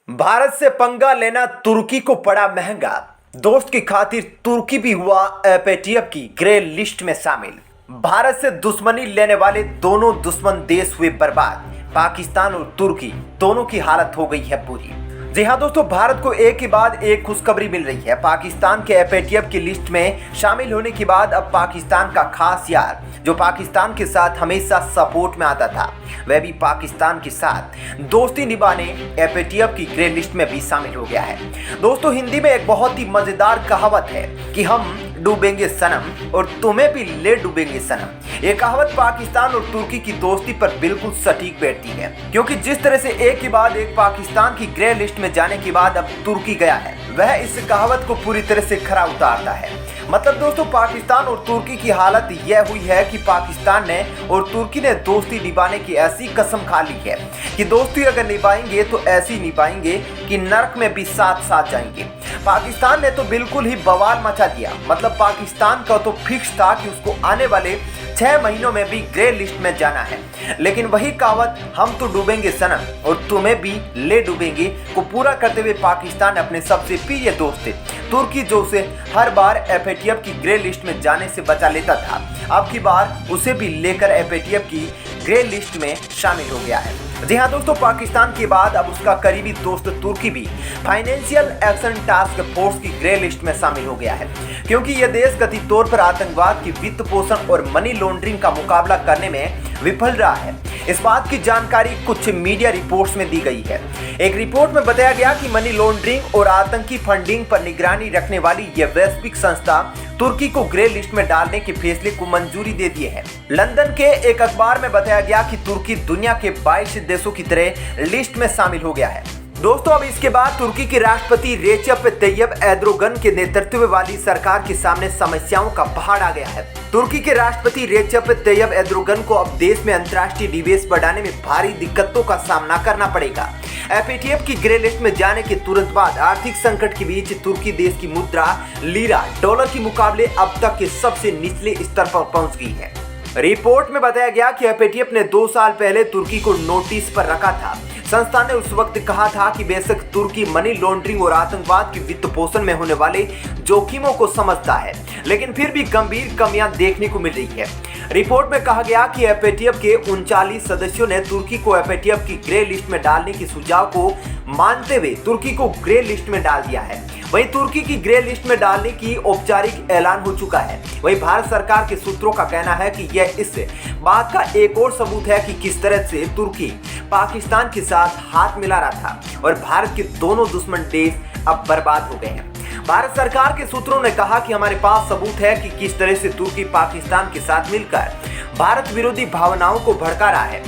भारत से पंगा लेना तुर्की को पड़ा महंगा। दोस्त की खातिर तुर्की भी हुआ एफएटीएफ की ग्रे लिस्ट में शामिल। भारत से दुश्मनी लेने वाले दोनों दुश्मन देश हुए बर्बाद। पाकिस्तान और तुर्की दोनों की हालत हो गई है बुरी। जी हाँ दोस्तों, भारत को एक के बाद एक खुशखबरी मिल रही है। पाकिस्तान के एफएटीएफ की लिस्ट में शामिल होने के बाद अब पाकिस्तान का खास यार, जो पाकिस्तान के साथ हमेशा सपोर्ट में आता था, वह भी पाकिस्तान के साथ दोस्ती निभाने एफएटीएफ की ग्रे लिस्ट में भी शामिल हो गया है। दोस्तों, हिंदी में एक बहुत ही मजेदार कहावत है कि हम डूबेंगे सनम और तुम्हें भी ले डूबेंगे सनम। ये कहावत पाकिस्तान और तुर्की की दोस्ती पर बिल्कुल सटीक बैठती है, क्योंकि जिस तरह से एक के बाद एक पाकिस्तान की ग्रे लिस्ट में जाने के बाद अब तुर्की गया है, वह इस कहावत को पूरी तरह से खरा उतारता है। मतलब दोस्तों, पाकिस्तान और तुर्की की हालत यह हुई है कि पाकिस्तान ने और तुर्की ने दोस्ती निभाने की ऐसी कसम खा ली है कि दोस्ती अगर निभाएंगे तो ऐसी निभाएंगे कि नरक में भी साथ साथ जाएंगे। पाकिस्तान ने तो बिल्कुल ही बवाल मचा दिया। मतलब पाकिस्तान का तो फिक्स था कि उसको आने वाले 6 महीनों में भी ग्रे लिस्ट में जाना है, लेकिन वही कहावत हम तो डूबेंगे सनम और तुम्हें भी ले डूबेंगे को पूरा करते हुए पाकिस्तान अपने सबसे प्रिय दोस्त तुर्की, जो उसे हर बार एफएटीएफ की ग्रे लिस्ट में जाने से बचा लेता था, अब की बार उसे भी लेकर एफएटीएफ की ग्रे लिस्ट में शामिल हो गया है। जी हाँ दोस्तों, पाकिस्तान के बाद अब उसका करीबी दोस्त तुर्की भी फाइनेंशियल एक्शन टास्क फोर्स की ग्रे लिस्ट में शामिल हो गया है, क्योंकि यह देश कथित तौर पर आतंकवाद की वित्त पोषण और मनी लॉन्ड्रिंग का मुकाबला करने में विफल रहा है। इस बात की जानकारी कुछ मीडिया रिपोर्ट्स में दी गई है। एक रिपोर्ट में बताया गया कि मनी लॉन्ड्रिंग और आतंकी फंडिंग पर निगरानी रखने वाली यह वैश्विक संस्था तुर्की को ग्रे लिस्ट में डालने के फैसले को मंजूरी दे दी है। लंदन के एक अखबार में बताया गया कि तुर्की दुनिया के 22 देशों की तरह लिस्ट में शामिल हो गया है। दोस्तों, अब इसके बाद तुर्की के राष्ट्रपति रेचेप तैयब एर्दोगन के नेतृत्व वाली सरकार के सामने समस्याओं का पहाड़ आ गया है। तुर्की के राष्ट्रपति रेचेप तैयब एर्दोगन को अब देश में अंतर्राष्ट्रीय निवेश बढ़ाने में भारी दिक्कतों का सामना करना पड़ेगा। एफएटीएफ की ग्रे लिस्ट में जाने के तुरंत बाद आर्थिक संकट के बीच तुर्की देश की मुद्रा लीरा डॉलर के मुकाबले अब तक के सबसे निचले स्तर पर पहुंच गई है। रिपोर्ट में बताया गया कि एफएटीएफ ने 2 साल पहले तुर्की को नोटिस पर रखा था। संस्था ने उस वक्त कहा था कि बेशक तुर्की मनी लॉन्ड्रिंग और आतंकवाद की वित्त पोषण में होने वाले जोखिमों को समझता है, लेकिन फिर भी गंभीर कमियां देखने को मिल रही है। रिपोर्ट में कहा गया कि एफएटीएफ के 39 सदस्यों ने तुर्की को एफएटीएफ की ग्रे लिस्ट में डालने के सुझाव को मानते हुए तुर्की को ग्रे लिस्ट में डाल दिया है। वहीं तुर्की की ग्रे लिस्ट में डालने की औपचारिक ऐलान हो चुका है। वहीं भारत सरकार के सूत्रों का कहना है कि यह इस बात का एक और सबूत है कि किस तरह से तुर्की पाकिस्तान के साथ हाथ मिला रहा था और भारत के दोनों दुश्मन देश अब बर्बाद हो गए हैं। भारत सरकार के सूत्रों ने कहा कि हमारे पास सबूत है कि किस तरह से तुर्की पाकिस्तान के साथ मिलकर भारत विरोधी भावनाओं को भड़का रहा है।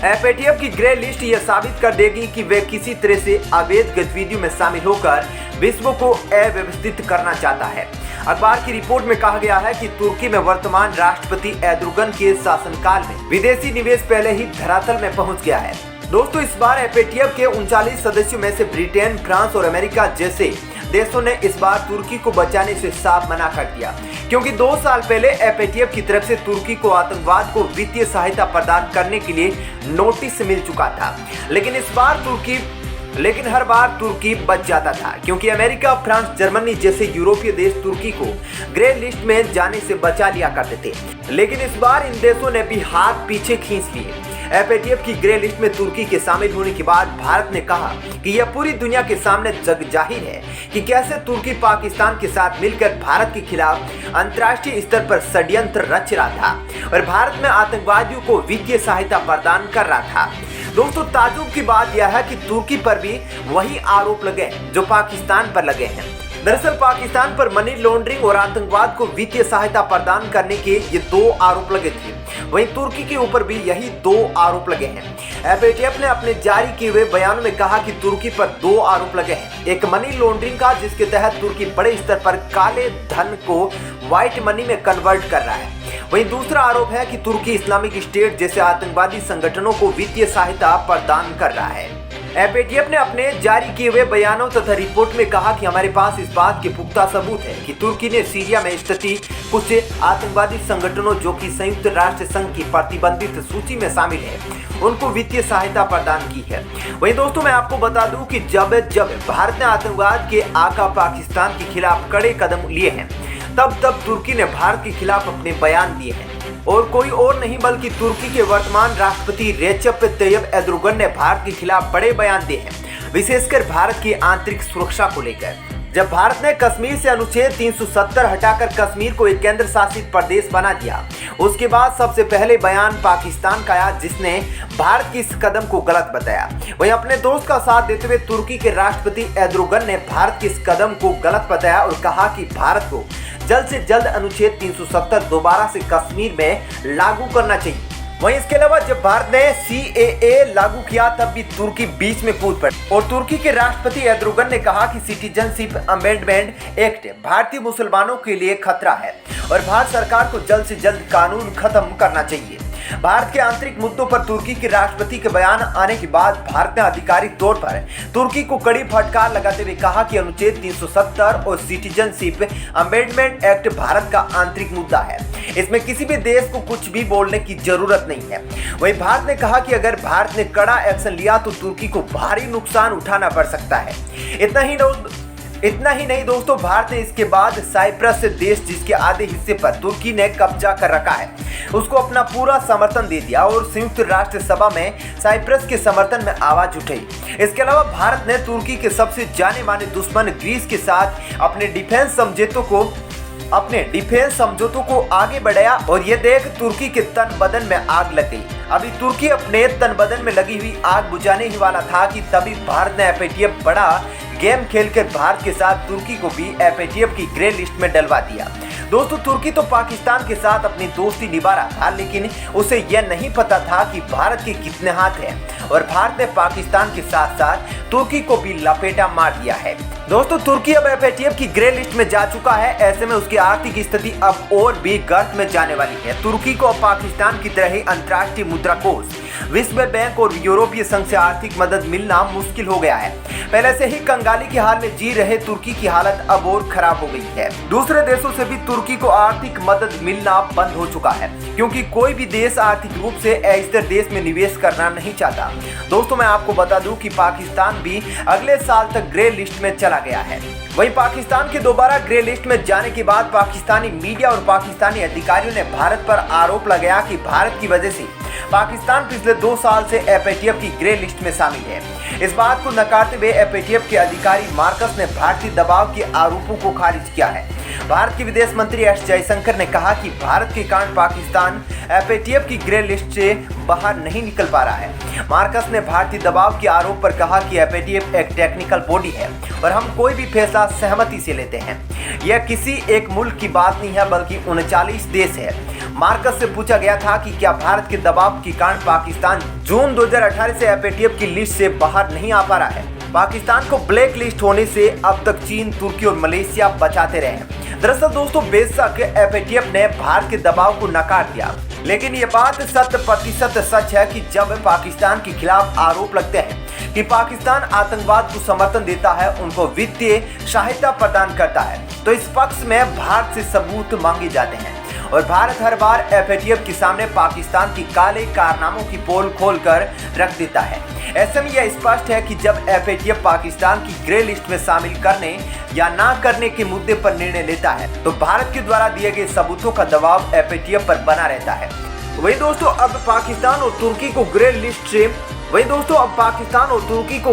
एफएटीएफ की ग्रे लिस्ट यह साबित कर देगी कि वे किसी तरह से अवैध गतिविधियों में शामिल होकर विश्व को अव्यवस्थित करना चाहता है। अखबार की रिपोर्ट में कहा गया है कि तुर्की में वर्तमान राष्ट्रपति एर्दोगन के शासनकाल में विदेशी निवेश पहले ही धरातल में पहुंच गया है। दोस्तों, इस बार एफएटीएफ के 39 सदस्यों में से ब्रिटेन, फ्रांस और अमेरिका जैसे देशों ने इस बार तुर्की को बचाने से साफ मना कर दिया, क्योंकि 2 साल पहले एफएटीएफ की तरफ से तुर्की को आतंकवाद को वित्तीय सहायता प्रदान करने के लिए नोटिस मिल चुका था। लेकिन हर बार तुर्की बच जाता था, क्योंकि अमेरिका, फ्रांस, जर्मनी जैसे यूरोपीय देश तुर्की को ग्रे लिस्ट में जाने से बचा लिया करते थे। लेकिन इस बार इन देशों ने भी हाथ पीछे खींच लिए। एफएटीएफ की ग्रे लिस्ट में तुर्की के शामिल होने के बाद भारत ने कहा कि यह पूरी दुनिया के सामने जग जाहिर है कि कैसे तुर्की पाकिस्तान के साथ मिलकर भारत के खिलाफ अंतर्राष्ट्रीय स्तर पर षड्यंत्र रच रहा था और भारत में आतंकवादियों को वित्तीय सहायता प्रदान कर रहा था। दोस्तों, ताज्जुब की बात यह है कि तुर्की पर भी वही आरोप लगे जो पाकिस्तान पर लगे हैं। दरअसल पाकिस्तान पर मनी लॉन्ड्रिंग और आतंकवाद को वित्तीय सहायता प्रदान करने के ये 2 आरोप लगे थे, वहीं तुर्की के ऊपर भी यही 2 आरोप लगे हैं। एफएटीएफ ने अपने जारी किए हुए बयान में कहा कि तुर्की पर 2 आरोप लगे हैं। एक मनी लॉन्ड्रिंग का, जिसके तहत तुर्की बड़े स्तर पर काले धन को व्हाइट मनी में कन्वर्ट कर रहा है। वहीं दूसरा आरोप है कि तुर्की इस्लामिक स्टेट जैसे आतंकवादी संगठनों को वित्तीय सहायता प्रदान कर रहा है। एफएटीएफ ने अपने जारी किए हुए बयानों तथा रिपोर्ट में कहा कि हमारे पास इस बात के पुख्ता सबूत है कि तुर्की ने सीरिया में स्थिति कुछ आतंकवादी संगठनों जो कि संयुक्त राष्ट्र संघ की प्रतिबंधित सूची में शामिल है, उनको वित्तीय सहायता प्रदान की है। वहीं दोस्तों मैं आपको बता दूं कि जब भारत ने आतंकवाद के आका पाकिस्तान के खिलाफ कड़े कदम लिए हैं, तब तुर्की ने भारत के खिलाफ अपने बयान दिए हैं। और कोई और नहीं बल्कि तुर्की के वर्तमान राष्ट्रपति रेचेप तैयब एर्दोगन ने भारत के खिलाफ बड़े बयान दिए हैं, विशेषकर भारत की आंतरिक सुरक्षा को लेकर। जब भारत ने कश्मीर से अनुच्छेद 370 हटाकर कश्मीर को एक केंद्र शासित प्रदेश बना दिया, उसके बाद सबसे पहले बयान पाकिस्तान का आया, जिसने भारत की इस कदम को गलत बताया। वहीं अपने दोस्त का साथ देते हुए तुर्की के राष्ट्रपति एर्दोगन ने भारत के इस कदम को गलत बताया और कहा कि भारत को जल्द से जल्द अनुच्छेद 370 दोबारा से कश्मीर में लागू करना चाहिए। वहीं इसके अलावा जब भारत ने CAA लागू किया, तब भी तुर्की बीच में कूद पड़ी और तुर्की के राष्ट्रपति एर्दोगन ने कहा कि सिटीजनशिप अमेंडमेंट एक्ट भारतीय मुसलमानों के लिए खतरा है और भारत सरकार को जल्द से जल्द कानून खत्म करना चाहिए। भारत के आंतरिक मुद्दों पर तुर्की के राष्ट्रपति के बयान आने के बाद भारत ने आधिकारिक तौर पर तुर्की को कड़ी फटकार लगाते हुए कहा कि अनुच्छेद 370 और सिटीजनशिप अमेंडमेंट एक्ट भारत का आंतरिक मुद्दा है, इसमें किसी भी देश को कुछ भी बोलने की जरूरत नहीं है। वहीं भारत ने कहा कि अगर भारत ने कड़ा एक्शन लिया तो तुर्की को भारी नुकसान उठाना पड़ सकता है। इतना ही नहीं दोस्तों, भारत ने इसके बाद साइप्रस देश, जिसके आधे हिस्से पर तुर्की ने कब्जा कर रखा है, उसको अपना पूरा समर्थन दे दिया और संयुक्त राष्ट्र सभा में साइप्रस के समर्थन में आवाज उठाई। इसके अलावा भारत ने तुर्की के सबसे जाने माने दुश्मन ग्रीस के साथ अपने डिफेंस समझौतों को आगे बढ़ाया और ये देख तुर्की के तन बदन में आग लग गई। अभी तुर्की अपने तन बदन में लगी हुई आग बुझाने ही वाला था कि तभी भारत ने FATF बड़ा गेम खेलकर भारत के साथ तुर्की को भी FATF की ग्रे लिस्ट में डलवा दिया। दोस्तों तुर्की तो पाकिस्तान के साथ अपनी दोस्ती निभा रहा था, लेकिन उसे यह नहीं पता था कि भारत के कितने हाथ हैं और भारत ने पाकिस्तान के साथ साथ तुर्की को भी लपेटा मार दिया है। दोस्तों तुर्की अब FATF की ग्रे लिस्ट में जा चुका है। ऐसे में उसकी आर्थिक स्थिति अब और भी गर्त में जाने वाली है। तुर्की को अब पाकिस्तान की तरह ही अंतर्राष्ट्रीय मुद्रा कोष, विश्व बैंक और यूरोपीय संघ से आर्थिक मदद मिलना मुश्किल हो गया है। पहले से ही कंगाली के हाल में जी रहे तुर्की की हालत अब और खराब हो गई है। दूसरे देशों से भी तुर्की को आर्थिक मदद मिलना बंद हो चुका है, क्योंकि कोई भी देश आर्थिक रूप से अस्थिर देश में निवेश करना नहीं चाहता। दोस्तों मैं आपको बता दूं कि पाकिस्तान भी अगले साल तक ग्रे लिस्ट में चला गया है। वहीं पाकिस्तान के दोबारा ग्रे लिस्ट में जाने के बाद पाकिस्तानी मीडिया और पाकिस्तानी अधिकारियों ने भारत पर आरोप लगाया कि भारत की वजह से पाकिस्तान पिछले 2 साल से FATF की ग्रे लिस्ट में शामिल है। इस बात को नकारते हुए FATF के अधिकारी मार्कस ने भारतीय दबाव के आरोपों को खारिज किया है। भारत के विदेश मंत्री S जयशंकर ने कहा कि भारत के कारण पाकिस्तान FATF की ग्रे लिस्ट से बाहर नहीं निकल पा रहा है। मार्कस ने भारतीय दबाव के आरोप पर कहा कि FATF एक टेक्निकल बॉडी है और हम कोई भी फैसला सहमति से लेते हैं। यह किसी एक मुल्क की बात नहीं है, बल्कि 39 देश है। मार्कस से पूछा गया था कि क्या भारत के दबाव के कारण पाकिस्तान जून 2018 से FATF की लिस्ट से बाहर नहीं आ पा रहा है। पाकिस्तान को ब्लैक लिस्ट होने से अब तक चीन, तुर्की और मलेशिया बचाते रहे हैं। दरअसल दोस्तों बेशक FATF ने भारत के दबाव को नकार दिया, लेकिन ये बात 100% सच है कि जब पाकिस्तान के खिलाफ आरोप लगते हैं कि पाकिस्तान आतंकवाद को समर्थन देता है, उनको वित्तीय सहायता प्रदान करता है, तो इस पक्ष में भारत से सबूत मांगे जाते हैं और भारत हर बार FATF के सामने पाकिस्तान की काले कारनामों की पोल खोलकर रख देता है। ऐसे में यह स्पष्ट है कि जब FATF पाकिस्तान की ग्रे लिस्ट में शामिल करने या ना करने के मुद्दे पर निर्णय लेता है, तो भारत के द्वारा दिए गए सबूतों का दबाव FATF पर बना रहता है। वही दोस्तों अब पाकिस्तान और तुर्की को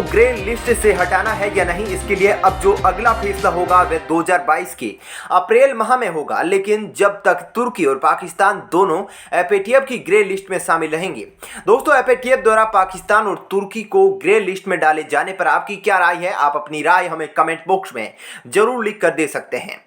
ग्रे लिस्ट से हटाना है या नहीं, इसके लिए अब जो अगला फैसला होगा वह 2022 के अप्रैल माह में होगा। लेकिन जब तक तुर्की और पाकिस्तान दोनों FATF की ग्रे लिस्ट में शामिल रहेंगे। दोस्तों FATF द्वारा पाकिस्तान और तुर्की को ग्रे लिस्ट में डाले जाने पर आपकी क्या राय है? आप अपनी राय हमें कमेंट बॉक्स में जरूर लिख कर दे सकते हैं।